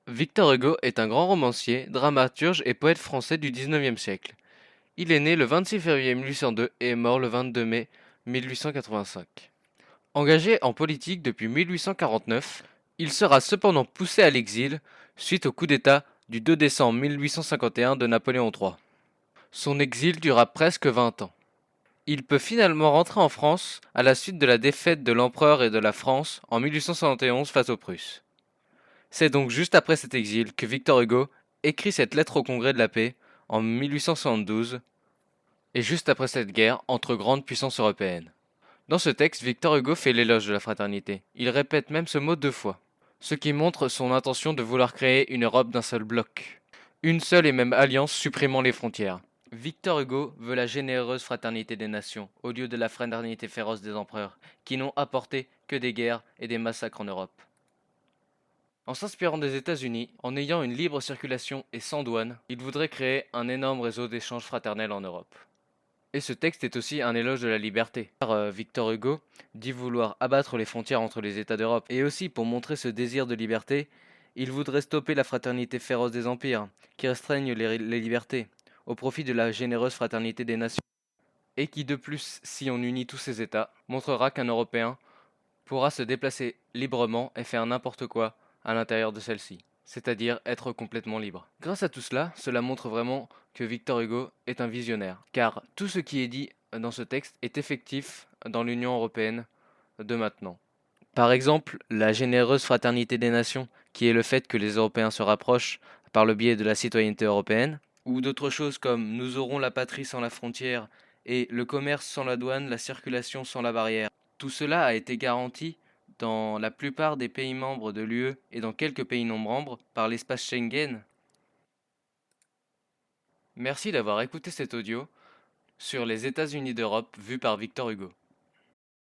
Victor Hugo est un grand romancier, dramaturge et poète français du XIXe siècle. Il est né le 26 février 1802 et est mort le 22 mai 1885. Engagé en politique depuis 1849, il sera cependant poussé à l'exil suite au coup d'État du 2 décembre 1851 de Napoléon III. Son exil dura presque 20 ans. Il peut finalement rentrer en France à la suite de la défaite de l'empereur et de la France en 1871 face aux Prusses. C'est donc juste après cet exil que Victor Hugo écrit cette lettre au Congrès de la paix en 1872 et juste après cette guerre entre grandes puissances européennes. Dans ce texte, Victor Hugo fait l'éloge de la fraternité. Il répète même ce mot 2 fois, ce qui montre son intention de vouloir créer une Europe d'un seul bloc, une seule et même alliance supprimant les frontières. Victor Hugo veut la généreuse fraternité des nations, au lieu de la fraternité féroce des empereurs, qui n'ont apporté que des guerres et des massacres en Europe. En s'inspirant des États-Unis, en ayant une libre circulation et sans douane, il voudrait créer un énorme réseau d'échanges fraternels en Europe. Et ce texte est aussi un éloge de la liberté, car Victor Hugo dit vouloir abattre les frontières entre les États d'Europe. Et aussi, pour montrer ce désir de liberté, il voudrait stopper la fraternité féroce des empires, qui restreignent les libertés, au profit de la généreuse fraternité des nations. Et qui de plus, si on unit tous ces États, montrera qu'un Européen pourra se déplacer librement et faire n'importe quoi à l'intérieur de celle-ci, c'est-à-dire être complètement libre. Grâce à tout cela, cela montre vraiment que Victor Hugo est un visionnaire, car tout ce qui est dit dans ce texte est effectif dans l'Union européenne de maintenant. Par exemple, la généreuse fraternité des nations, qui est le fait que les Européens se rapprochent par le biais de la citoyenneté européenne, ou d'autres choses comme nous aurons la patrie sans la frontière et le commerce sans la douane, la circulation sans la barrière. Tout cela a été garanti dans la plupart des pays membres de l'UE et dans quelques pays non membres par l'espace Schengen. Merci d'avoir écouté cet audio sur les États-Unis d'Europe vu par Victor Hugo.